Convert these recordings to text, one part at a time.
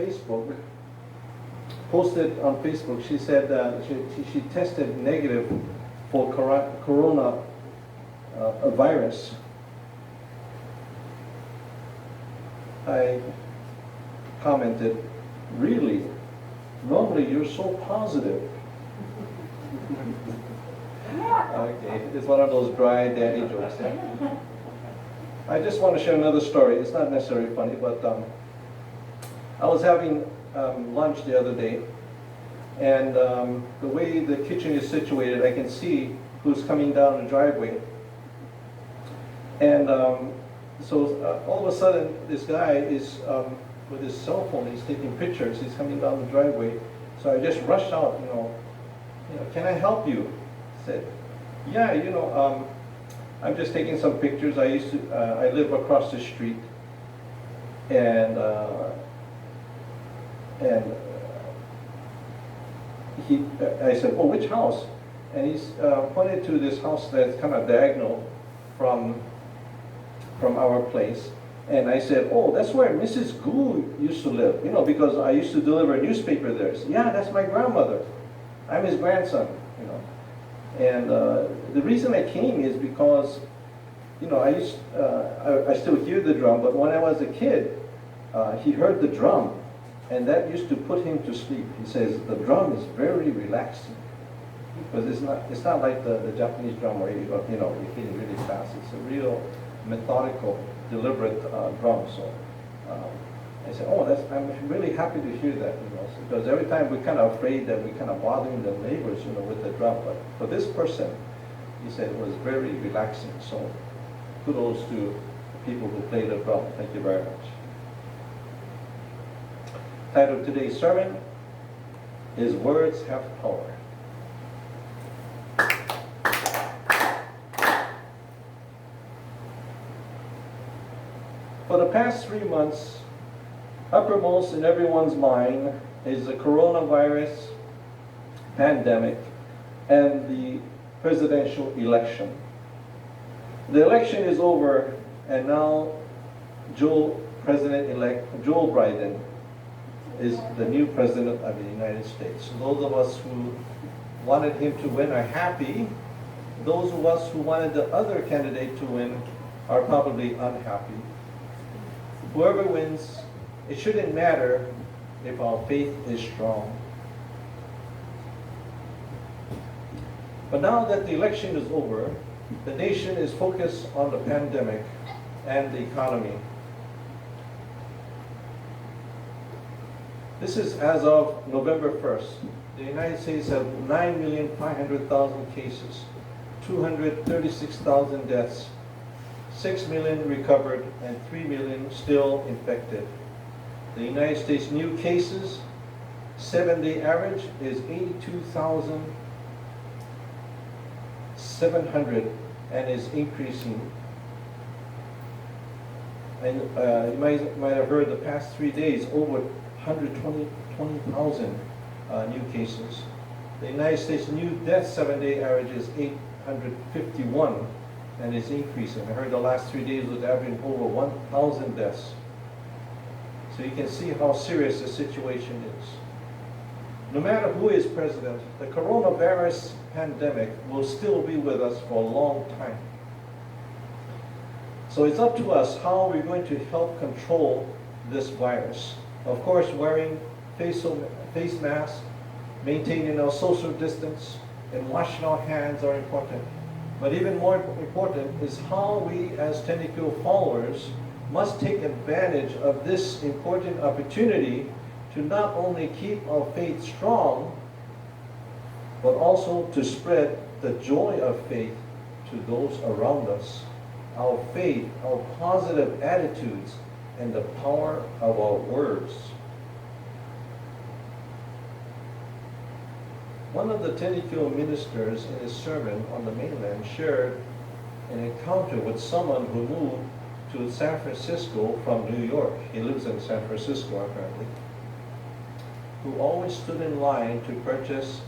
Facebook, posted on Facebook. She said she tested negative for corona virus. I commented, really? Normally you're so positive. Okay, it's one of those dry daddy jokes. Yeah? I just want to share another story. It's not necessarily funny, but I was having lunch the other day, and the way the kitchen is situated, I can see who's coming down the driveway. And so all of a sudden, this guy is, with his cell phone, he's taking pictures, he's coming down the driveway. So I just rushed out, can I help you? I said, yeah, I'm just taking some pictures. I live across the street, and I said, oh, which house? And he's pointed to this house that's kind of diagonal from our place. And I said, oh, that's where Mrs. Gu used to live, because I used to deliver a newspaper there. So, yeah, that's my grandmother. I'm his grandson, And the reason I came is because, I still hear the drum, but when I was a kid, he heard the drum, and that used to put him to sleep. He says the drum is very relaxing, because it's not like the Japanese drum where you're hitting really fast. It's a real methodical, deliberate drum. So I said, oh, I'm really happy to hear that, because every time we're kind of afraid that we're kind of bothering the neighbors, with the drum. But for this person, he said it was very relaxing. So kudos to people who play the drum. Thank you very much. Title of today's sermon is Words Have Power. For the past 3 months, uppermost in everyone's mind is the coronavirus pandemic and the presidential election. The election is over, and now President-elect Joe Biden is the new president of the United States. So those of us who wanted him to win are happy. Those of us who wanted the other candidate to win are probably unhappy. Whoever wins, it shouldn't matter if our faith is strong. But now that the election is over, the nation is focused on the pandemic and the economy. This is as of November 1st. The United States have 9,500,000 cases, 236,000 deaths, 6 million recovered, and 3 million still infected. The United States new cases, 7-day average is 82,700 and is increasing. And you might have heard the past 3 days over 120,000 new cases. The United States new death 7-day average is 851 and is increasing. I heard the last 3 days was averaging over 1,000 deaths. So you can see how serious the situation is. No matter who is president, the coronavirus pandemic will still be with us for a long time. So it's up to us how we're going to help control this virus. Of course, wearing face masks, maintaining our social distance, and washing our hands are important. But even more important is how we as Tennico followers must take advantage of this important opportunity to not only keep our faith strong, but also to spread the joy of faith to those around us. Our faith, our positive attitudes, and the power of our words. One of the Tennico ministers in his sermon on the mainland shared an encounter with someone who moved to San Francisco from New York. He lives in San Francisco apparently. Who always stood in line to purchase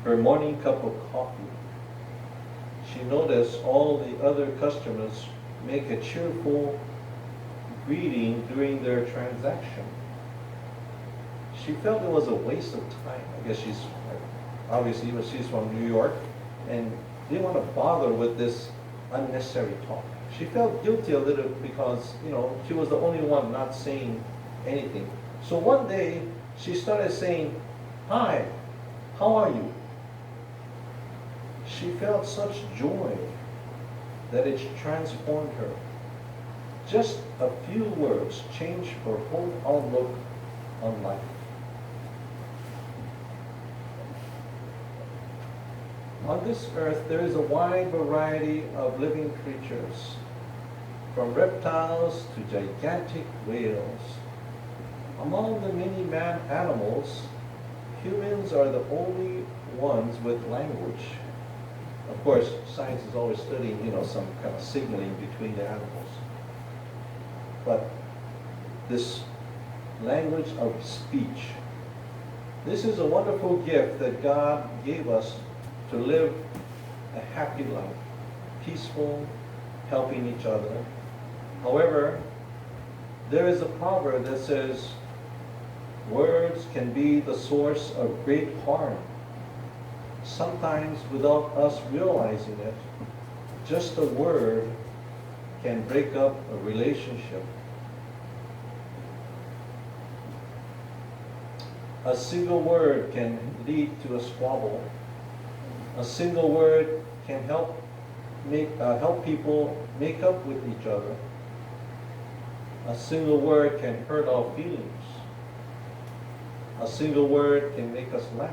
her morning cup of coffee. She noticed all the other customers make a cheerful greeting during their transaction. she felt it was a waste of time. I guess she's, obviously, but she's from New York, and didn't want to bother with this unnecessary talk. She felt guilty a little because, she was the only one not saying anything. So one day, she started saying, "Hi, how are you?" She felt such joy that it transformed her. Just a few words changed her whole outlook on life. On this earth, there is a wide variety of living creatures, from reptiles to gigantic whales. Among the many animals, humans are the only ones with language. Of course, science is always studying, some kind of signaling between the animals. But this language of speech, this is a wonderful gift that God gave us to live a happy life, peaceful, helping each other. However, there is a proverb that says, words can be the source of great harm. Sometimes without us realizing it, just a word can break up a relationship. A single word can lead to a squabble. A single word can help people make up with each other. A single word can hurt our feelings. A single word can make us laugh.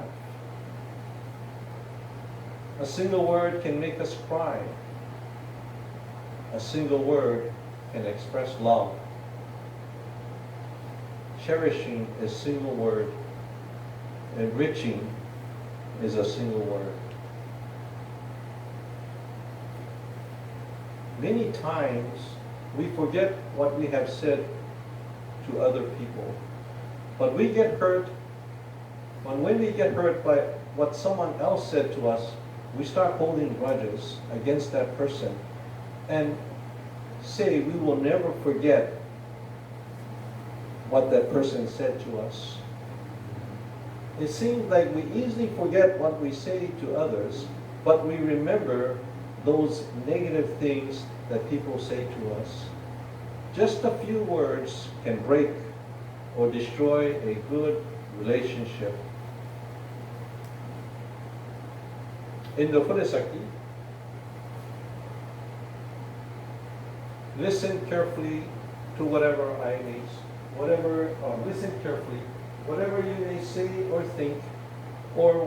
A single word can make us cry. A single word can express love. Cherishing is a single word. Enriching is a single word. Many times we forget what we have said to other people. But we get hurt, when we get hurt by what someone else said to us, we start holding grudges against that person and say we will never forget what that person said to us. It seems like we easily forget what we say to others, but we remember those negative things that people say to us. Just a few words can break or destroy a good relationship. In the Furisaki, listen carefully to whatever listen carefully, whatever you may say or think, or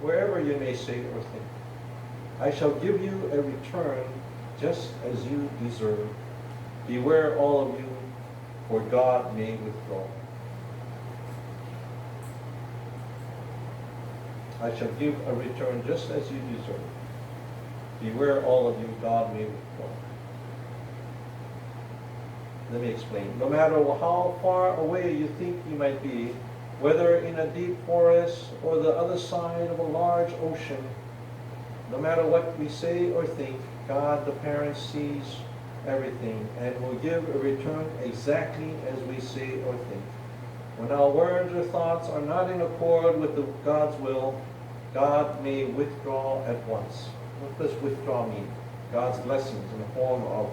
wherever you may say or think. I shall give you a return just as you deserve. Beware all of you, for God may withdraw. I shall give a return just as you deserve. Beware all of you, God may withdraw. Let me explain. No matter how far away you think you might be, whether in a deep forest or the other side of a large ocean, no matter what we say or think, God the Parent sees everything and will give a return exactly as we say or think. When our words or thoughts are not in accord with God's will, God may withdraw at once. What does withdraw mean? God's blessings in the form of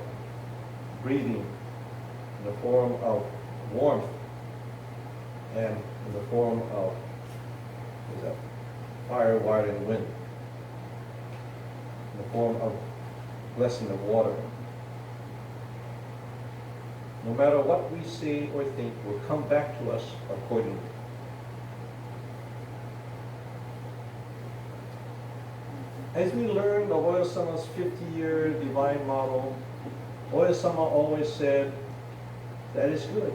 breathing, in the form of warmth, and in the form of fire, water, and wind, in the form of blessing of water. No matter what we say or think will come back to us accordingly. As we learned of Oyasama's 50-year divine model, Oyasama always said, that is good.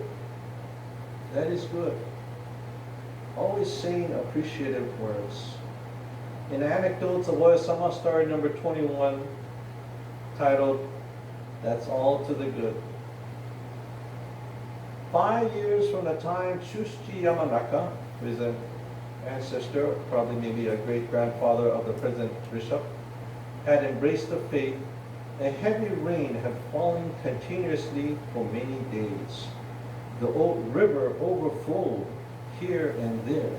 That is good. Always saying appreciative words. In Anecdotes of Oyasama, story number 21, titled, That's All to the Good. 5 years from the time Shushi Yamanaka, who is an ancestor, probably maybe a great-grandfather of the present bishop, had embraced the faith, a heavy rain had fallen continuously for many days. The old river overflowed, here and there.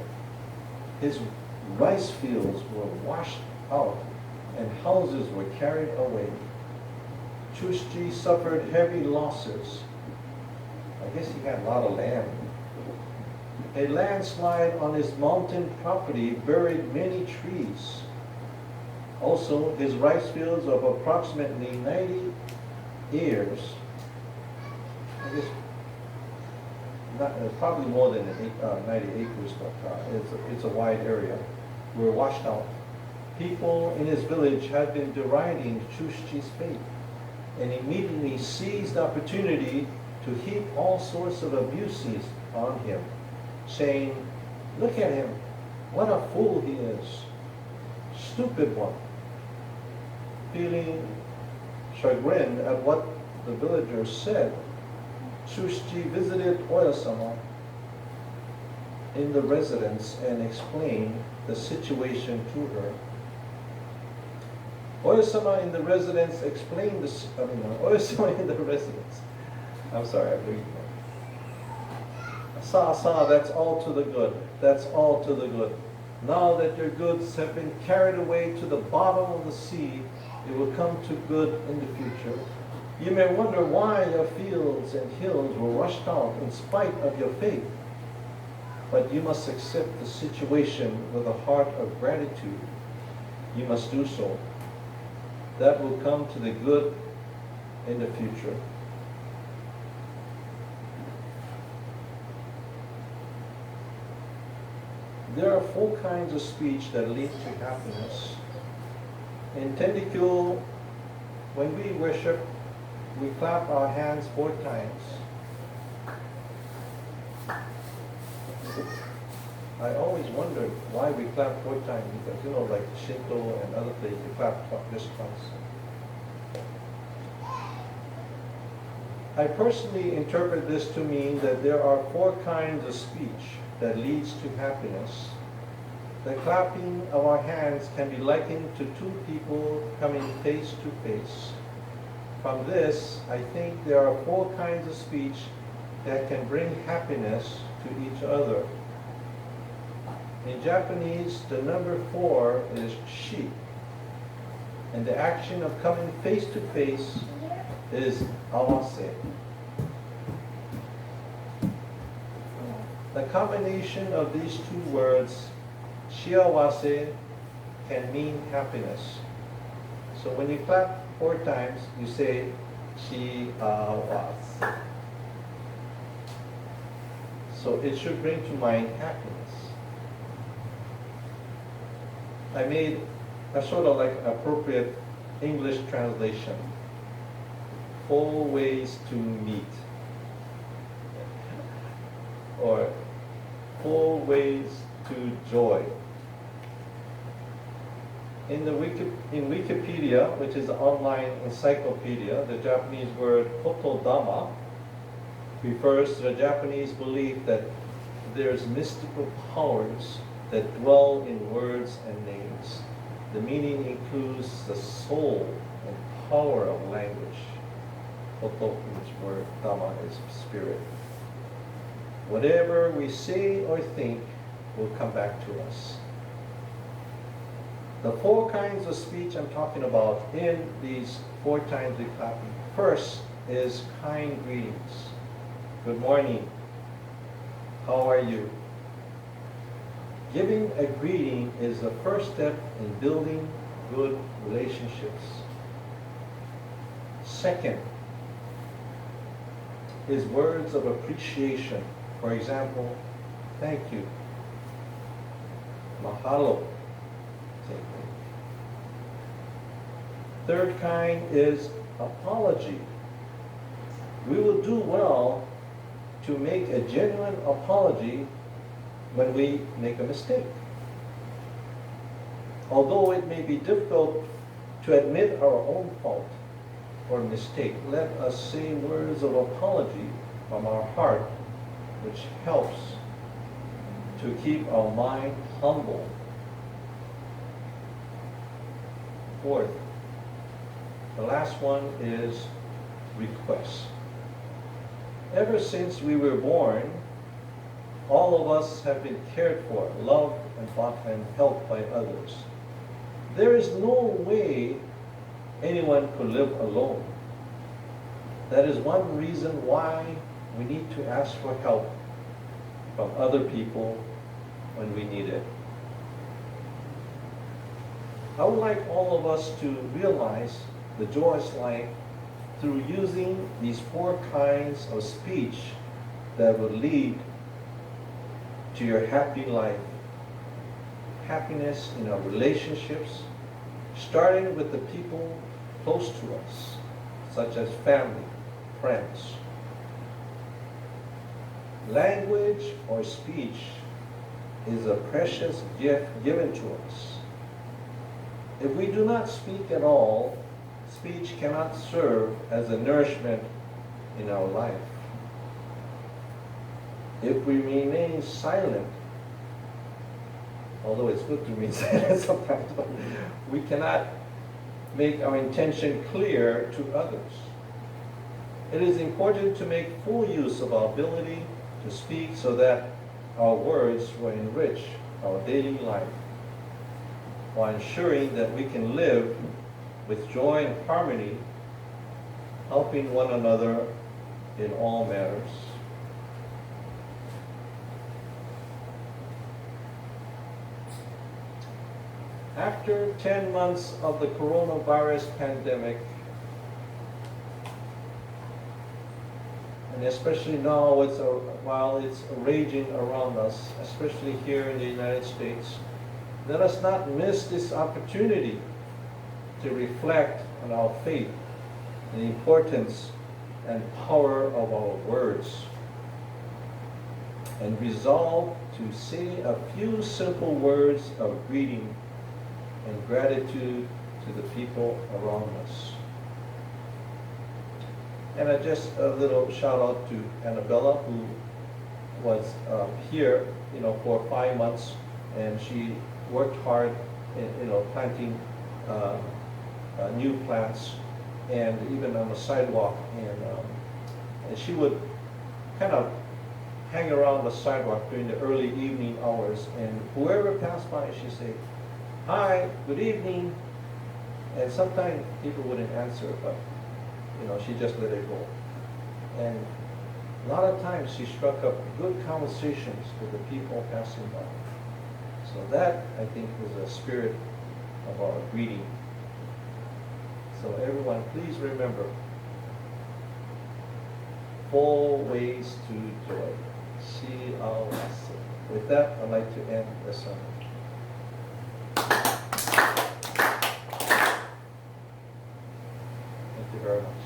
His rice fields were washed out and houses were carried away. Chushji suffered heavy losses. I guess he had a lot of land. A landslide on his mountain property buried many trees. Also, his rice fields of approximately 90 acres, I guess probably more than 90 acres, but it's a wide area, were washed out. People in his village had been deriding Chushji's fate and immediately seized the opportunity to heap all sorts of abuses on him, saying, "Look at him, what a fool he is, stupid one." Feeling chagrined at what the villagers said, Chushji visited Oyasama in the residence and explained the situation to her. Oyasama in the residence explained this, Oyasama in the residence. I'm sorry, I'm reading that. Asa, that's all to the good. That's all to the good. Now that your goods have been carried away to the bottom of the sea, it will come to good in the future. You may wonder why your fields and hills were washed out in spite of your faith. But you must accept the situation with a heart of gratitude. You must do so. That will come to the good in the future. There are 4 kinds of speech that lead to happiness. In Tendikyo, when we worship, we clap our hands 4 times. I always wondered why we clap 4 times, because like Shinto and other places, we clap just twice. I personally interpret this to mean that there are 4 kinds of speech that leads to happiness. The clapping of our hands can be likened to 2 people coming face to face. From this, I think there are 4 kinds of speech that can bring happiness to each other. In Japanese, the number 4 is shi, and the action of coming face to face is awase. The combination of these 2 words, shiawase, can mean happiness. So when you clap 4 times, you say shiawase. So it should bring to mind happiness. I made a sort of like appropriate English translation. 4 ways to meet. Or 4 ways to joy. In Wikipedia, which is an online encyclopedia, the Japanese word kotodama refers to the Japanese belief that there's mystical powers that dwell in words and names. The meaning includes the soul and power of language. Koto, which word dama is spirit. Whatever we say or think will come back to us. The 4 kinds of speech I'm talking about in these 4 times we clapping. First is kind greetings. Good morning. How are you? Giving a greeting is the first step in building good relationships. Second is words of appreciation. For example, thank you. Mahalo. Same thing. Third kind is apology. We will do well to make a genuine apology when we make a mistake. Although it may be difficult to admit our own fault or mistake, let us say words of apology from our heart, which helps to keep our mind humble. Fourth, the last one is request. Ever since we were born, All of us have been cared for, loved, and helped by others. There is no way anyone could live alone. That is one reason why we need to ask for help from other people when we need it. I would like all of us to realize the joyous life through using these 4 kinds of speech that will lead to your happy life. Happiness in our relationships, starting with the people close to us, such as family, friends. Language or speech is a precious gift given to us. If we do not speak at all, speech cannot serve as a nourishment in our life. If we remain silent, although it's good to remain silent sometimes, but we cannot make our intention clear to others. It is important to make full use of our ability to speak so that our words will enrich our daily life while ensuring that we can live with joy and harmony, helping one another in all matters. After 10 months of the coronavirus pandemic, and especially now while it's raging around us, especially here in the United States, let us not miss this opportunity to reflect on our faith and the importance and power of our words, and resolve to say a few simple words of greeting and gratitude to the people around us. And just a little shout out to Annabella, who was here, for 5 months, and she worked hard in, planting new plants, and even on the sidewalk, and she would kind of hang around the sidewalk during the early evening hours, and whoever passed by, she'd say, "Hi, good evening," and sometimes people wouldn't answer, but she just let it go. And a lot of times she struck up good conversations with the people passing by. So that, I think, is a spirit of our greeting. So everyone, please remember 4 ways to joy. Si'awase. With that, I'd like to end the sermon. Thank you very much.